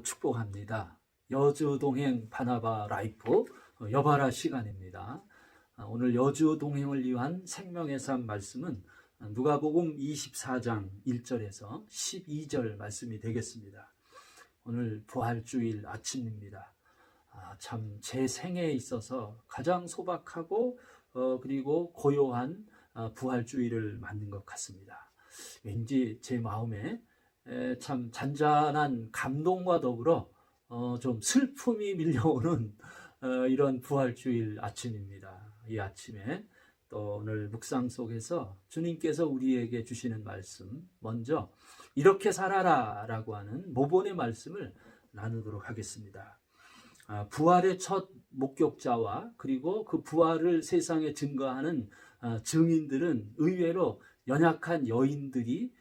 축복합니다. 여주동행 바나바 라이프 여바라 시간입니다. 오늘 여주동행을 위한 생명의 삶 말씀은 누가복음 24장 1절에서 12절 말씀이 되겠습니다. 오늘 부활주일 아침입니다. 참 제 생애에 있어서 가장 소박하고 그리고 고요한 부활주일을 맞는 것 같습니다. 왠지 제 마음에 참 잔잔한 감동과 더불어 좀 슬픔이 밀려오는 이런 부활주일 아침입니다. 이 아침에 또 오늘 묵상 속에서 주님께서 우리에게 주시는 말씀, 먼저 이렇게 살아라 라고 하는 모본의 말씀을 나누도록 하겠습니다. 부활의 첫 목격자와 그리고 그 부활을 세상에 증거하는 증인들은 의외로 연약한 여인들이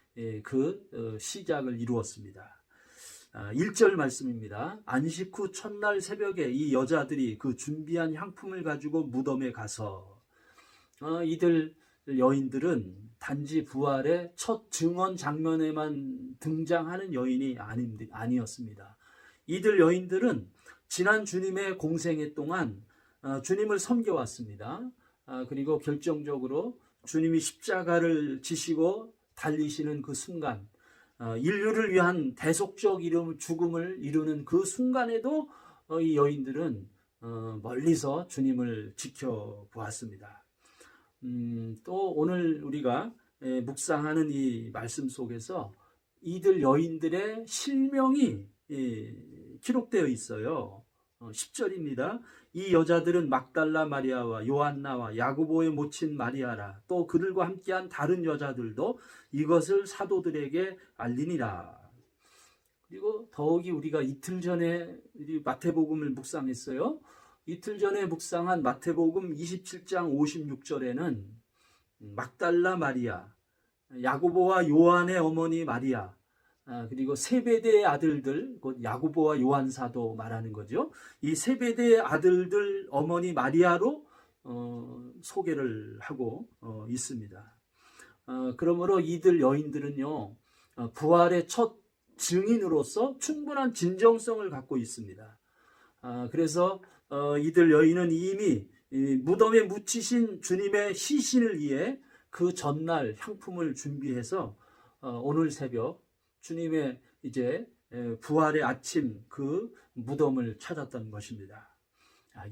그 시작을 이루었습니다. 1절 말씀입니다. 안식 후 첫날 새벽에 이 여자들이 그 준비한 향품을 가지고 무덤에 가서 이들 여인들은 단지 부활의 첫 증언 장면에만 등장하는 여인이 아니었습니다. 이들 여인들은 지난 주님의 공생애 동안 주님을 섬겨왔습니다. 그리고 결정적으로 주님이 십자가를 지시고 달리시는 그 순간, 인류를 위한 대속적 죽음을 이루는 그 순간에도 이 여인들은 멀리서 주님을 지켜보았습니다. 또 오늘 우리가 묵상하는 이 말씀 속에서 이들 여인들의 실명이 기록되어 있어요. 10절입니다. 이 여자들은 막달라 마리아와 요한나와 야고보의 모친 마리아라. 또 그들과 함께한 다른 여자들도 이것을 사도들에게 알리니라. 그리고 더욱이 우리가 이틀 전에 마태복음을 묵상했어요. 이틀 전에 묵상한 마태복음 27장 56절에는 막달라 마리아, 야고보와 요한의 어머니 마리아, 그리고 세베대의 아들들, 곧 야고보와 요한 사도 말하는 거죠. 이 세베대의 아들들 어머니 마리아로 소개를 하고 있습니다. 그러므로 이들 여인들은요, 부활의 첫 증인으로서 충분한 진정성을 갖고 있습니다. 그래서 이들 여인은 이미 무덤에 묻히신 주님의 시신을 위해 그 전날 향품을 준비해서 오늘 새벽 주님의 이제 부활의 아침 그 무덤을 찾았던 것입니다.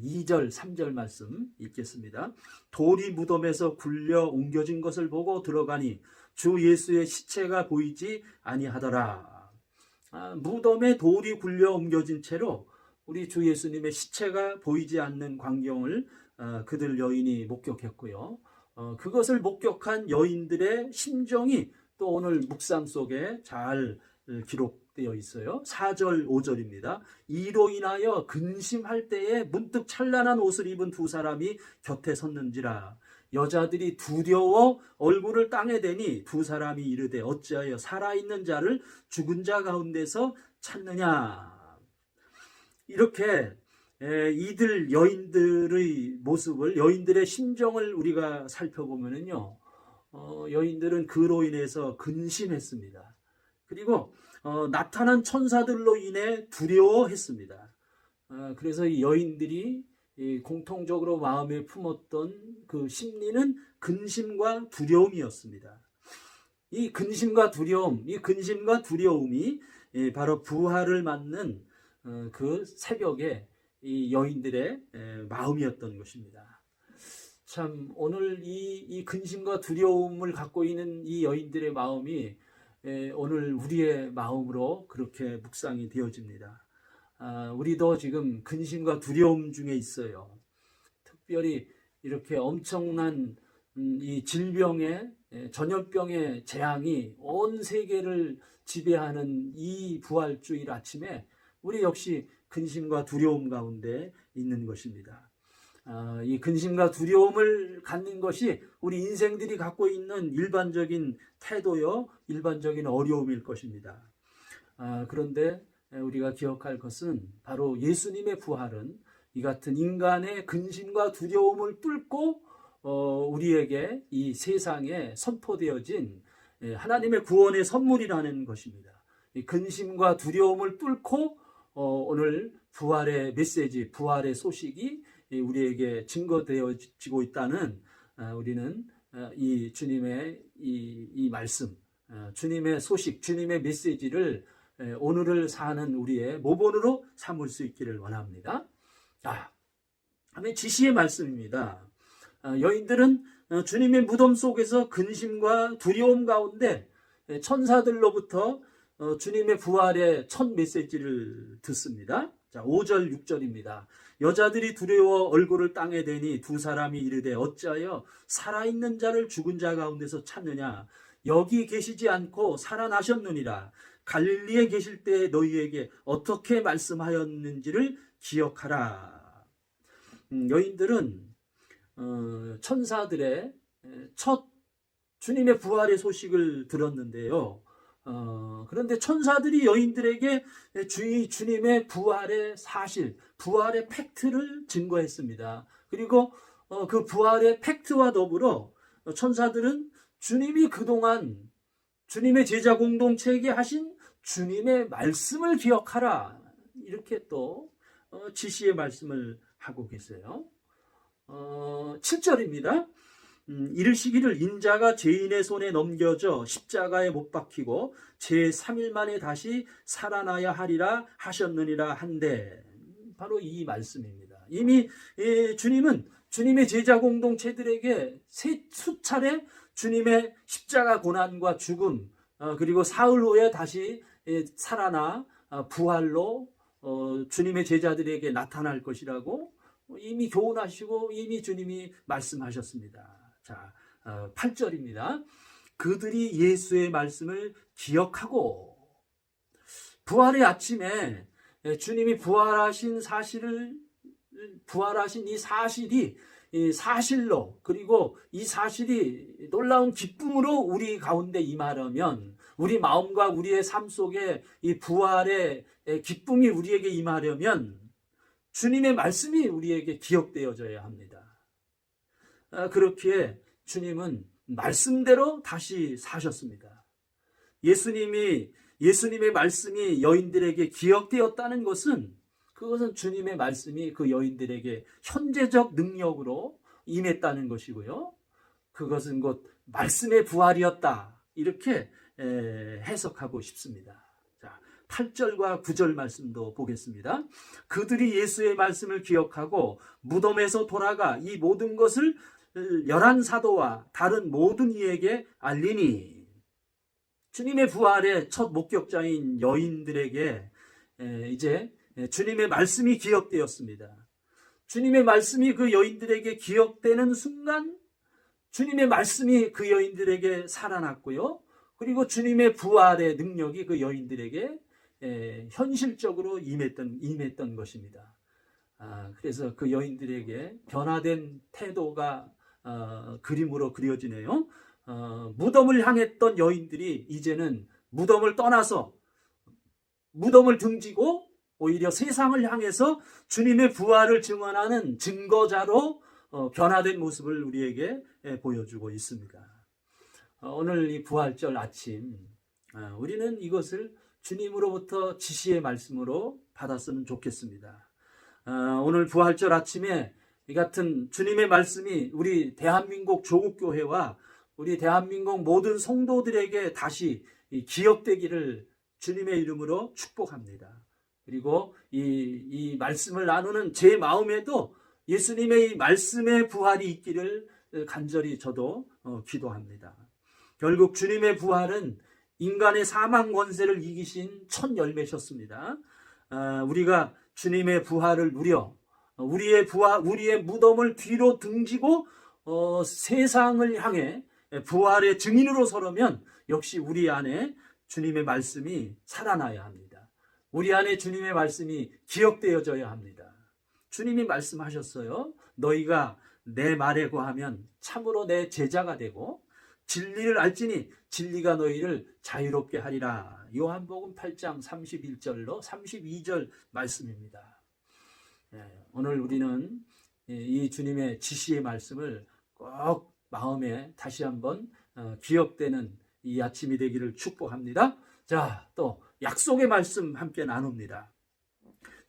2절, 3절 말씀 읽겠습니다. 돌이 무덤에서 굴려 옮겨진 것을 보고 들어가니 주 예수의 시체가 보이지 아니하더라. 무덤에 돌이 굴려 옮겨진 채로 우리 주 예수님의 시체가 보이지 않는 광경을 그들 여인이 목격했고요. 그것을 목격한 여인들의 심정이 또 오늘 묵상 속에 잘 기록되어 있어요. 4절, 5절입니다. 이로 인하여 근심할 때에 문득 찬란한 옷을 입은 두 사람이 곁에 섰는지라. 여자들이 두려워 얼굴을 땅에 대니 두 사람이 이르되 어찌하여 살아있는 자를 죽은 자 가운데서 찾느냐. 이렇게 이들 여인들의 모습을, 여인들의 심정을 우리가 살펴보면요, 여인들은 그로 인해서 근심했습니다. 그리고 나타난 천사들로 인해 두려워했습니다. 그래서 이 여인들이 공통적으로 마음에 품었던 그 심리는 근심과 두려움이었습니다. 이 근심과 두려움이 바로 부활을 맞는 그 새벽에 이 여인들의 마음이었던 것입니다. 참 오늘 이 근심과 두려움을 갖고 있는 이 여인들의 마음이 오늘 우리의 마음으로 그렇게 묵상이 되어집니다. 우리도 지금 근심과 두려움 중에 있어요. 특별히 이렇게 엄청난 이 질병의 전염병의 재앙이 온 세계를 지배하는 이 부활주일 아침에 우리 역시 근심과 두려움 가운데 있는 것입니다. 이 근심과 두려움을 갖는 것이 우리 인생들이 갖고 있는 일반적인 태도요, 일반적인 어려움일 것입니다. 그런데 우리가 기억할 것은 바로 예수님의 부활은 이 같은 인간의 근심과 두려움을 뚫고 우리에게 이 세상에 선포되어진 하나님의 구원의 선물이라는 것입니다. 이 근심과 두려움을 뚫고 오늘 부활의 메시지, 부활의 소식이 우리에게 증거되어지고 있다는 우리는 이 주님의 이 말씀, 주님의 소식, 주님의 메시지를 오늘을 사는 우리의 모본으로 삼을 수 있기를 원합니다. 하나님의 지시의 말씀입니다. 여인들은 주님의 무덤 속에서 근심과 두려움 가운데 천사들로부터 주님의 부활의 첫 메시지를 듣습니다. 자, 5절 6절입니다. 여자들이 두려워 얼굴을 땅에 대니 두 사람이 이르되 어찌하여 살아있는 자를 죽은 자 가운데서 찾느냐? 여기 계시지 않고 살아나셨느니라. 갈릴리에 계실 때 너희에게 어떻게 말씀하였는지를 기억하라. 여인들은 천사들의 첫 주님의 부활의 소식을 들었는데요. 그런데 천사들이 여인들에게 주님의 부활의 사실, 부활의 팩트를 증거했습니다. 그리고 그 부활의 팩트와 더불어 천사들은 주님이 그동안 주님의 제자 공동체에게 하신 주님의 말씀을 기억하라, 이렇게 또 지시의 말씀을 하고 계세요. 7절입니다. 이르시기를 인자가 죄인의 손에 넘겨져 십자가에 못 박히고 제3일 만에 다시 살아나야 하리라 하셨느니라 한데, 바로 이 말씀입니다. 이미 주님은 주님의 제자 공동체들에게 수차례 주님의 십자가 고난과 죽음, 그리고 사흘 후에 다시 살아나 부활로 주님의 제자들에게 나타날 것이라고 이미 교훈하시고 이미 주님이 말씀하셨습니다. 자, 8절입니다. 그들이 예수의 말씀을 기억하고, 부활의 아침에 주님이 부활하신 이 사실이 이 사실로, 그리고 이 사실이 놀라운 기쁨으로 우리 가운데 임하려면, 우리 마음과 우리의 삶 속에 이 부활의 기쁨이 우리에게 임하려면 주님의 말씀이 우리에게 기억되어져야 합니다. 그렇기에 주님은 말씀대로 다시 사셨습니다. 예수님의 말씀이 여인들에게 기억되었다는 것은, 그것은 주님의 말씀이 그 여인들에게 현재적 능력으로 임했다는 것이고요. 그것은 곧 말씀의 부활이었다, 이렇게 해석하고 싶습니다. 자, 8절과 9절 말씀도 보겠습니다. 그들이 예수의 말씀을 기억하고 무덤에서 돌아가 이 모든 것을 11사도와 다른 모든 이에게 알리니, 주님의 부활의 첫 목격자인 여인들에게 이제 주님의 말씀이 기억되었습니다. 주님의 말씀이 그 여인들에게 기억되는 순간 주님의 말씀이 그 여인들에게 살아났고요. 그리고 주님의 부활의 능력이 그 여인들에게 현실적으로 임했던 것입니다. 그래서 그 여인들에게 변화된 태도가 그림으로 그려지네요. 무덤을 향했던 여인들이 이제는 무덤을 떠나서 무덤을 등지고 오히려 세상을 향해서 주님의 부활을 증언하는 증거자로 변화된 모습을 우리에게 보여주고 있습니다. 오늘 이 부활절 아침, 우리는 이것을 주님으로부터 지시의 말씀으로 받았으면 좋겠습니다. 오늘 부활절 아침에 이 같은 주님의 말씀이 우리 대한민국 조국교회와 우리 대한민국 모든 성도들에게 다시 기억되기를 주님의 이름으로 축복합니다. 그리고 이 말씀을 나누는 제 마음에도 예수님의 이 말씀의 부활이 있기를 간절히 저도 기도합니다. 결국 주님의 부활은 인간의 사망 권세를 이기신 첫 열매셨습니다. 우리가 주님의 부활을 누려 우리의 무덤을 뒤로 등지고 세상을 향해 부활의 증인으로 서려면 역시 우리 안에 주님의 말씀이 살아나야 합니다. 우리 안에 주님의 말씀이 기억되어져야 합니다. 주님이 말씀하셨어요. 너희가 내 말에 거하면 참으로 내 제자가 되고 진리를 알지니 진리가 너희를 자유롭게 하리라. 요한복음 8장 31절로 32절 말씀입니다. 오늘 우리는 이 주님의 지시의 말씀을 꼭 마음에 다시 한번 기억되는 이 아침이 되기를 축복합니다. 자, 또 약속의 말씀 함께 나눕니다.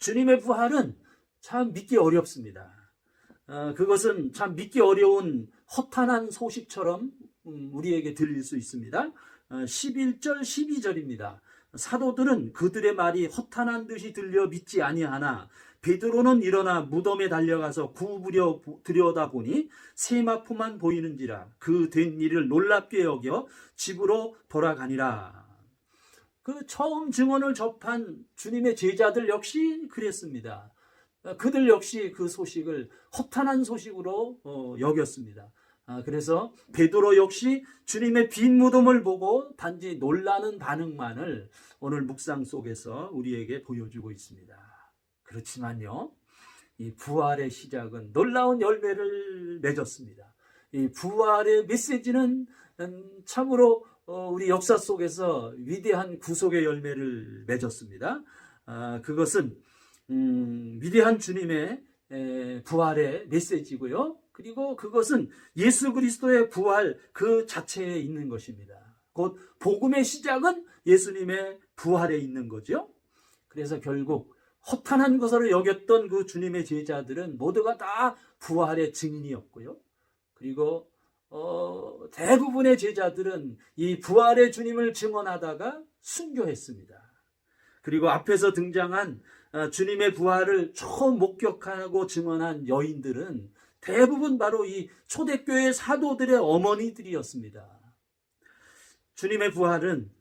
주님의 부활은 참 믿기 어렵습니다. 그것은 참 믿기 어려운 허탄한 소식처럼 우리에게 들릴 수 있습니다. 11절 12절입니다. 사도들은 그들의 말이 허탄한 듯이 들려 믿지 아니하나 베드로는 일어나 무덤에 달려가서 구부려 들여다보니 세마포만 보이는지라 그 된 일을 놀랍게 여겨 집으로 돌아가니라. 그 처음 증언을 접한 주님의 제자들 역시 그랬습니다. 그들 역시 그 소식을 허탄한 소식으로 여겼습니다. 그래서 베드로 역시 주님의 빈 무덤을 보고 단지 놀라는 반응만을 오늘 묵상 속에서 우리에게 보여주고 있습니다. 그렇지만요, 이 부활의 시작은 놀라운 열매를 맺었습니다. 이 부활의 메시지는 참으로 우리 역사 속에서 위대한 구속의 열매를 맺었습니다. 그것은 위대한 주님의 부활의 메시지고요. 그리고 그것은 예수 그리스도의 부활 그 자체에 있는 것입니다. 곧 복음의 시작은 예수님의 부활에 있는 거죠. 그래서 결국 허탄한 것으로 여겼던 그 주님의 제자들은 모두가 다 부활의 증인이었고요. 그리고 대부분의 제자들은 이 부활의 주님을 증언하다가 순교했습니다. 그리고 앞에서 등장한 주님의 부활을 처음 목격하고 증언한 여인들은 대부분 바로 이 초대교회 사도들의 어머니들이었습니다. 주님의 부활은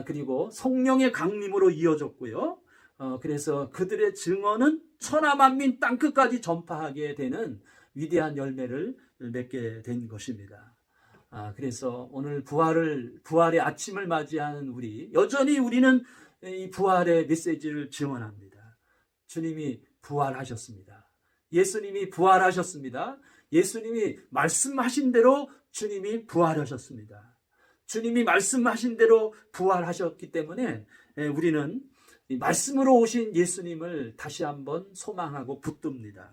그리고 성령의 강림으로 이어졌고요. 그래서 그들의 증언은 천하만민 땅끝까지 전파하게 되는 위대한 열매를 맺게 된 것입니다. 그래서 오늘 부활의 아침을 맞이하는 우리, 여전히 우리는 이 부활의 메시지를 증언합니다. 주님이 부활하셨습니다. 예수님이 부활하셨습니다. 예수님이 말씀하신 대로 주님이 부활하셨습니다. 주님이 말씀하신 대로 부활하셨기 때문에 우리는 이 말씀으로 오신 예수님을 다시 한번 소망하고 붙듭니다.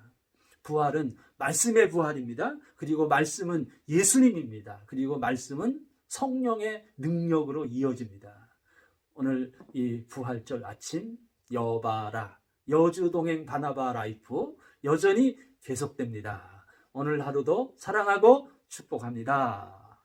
부활은 말씀의 부활입니다. 그리고 말씀은 예수님입니다. 그리고 말씀은 성령의 능력으로 이어집니다. 오늘 이 부활절 아침 여바라 여주동행 바나바 라이프 여전히 계속됩니다. 오늘 하루도 사랑하고 축복합니다.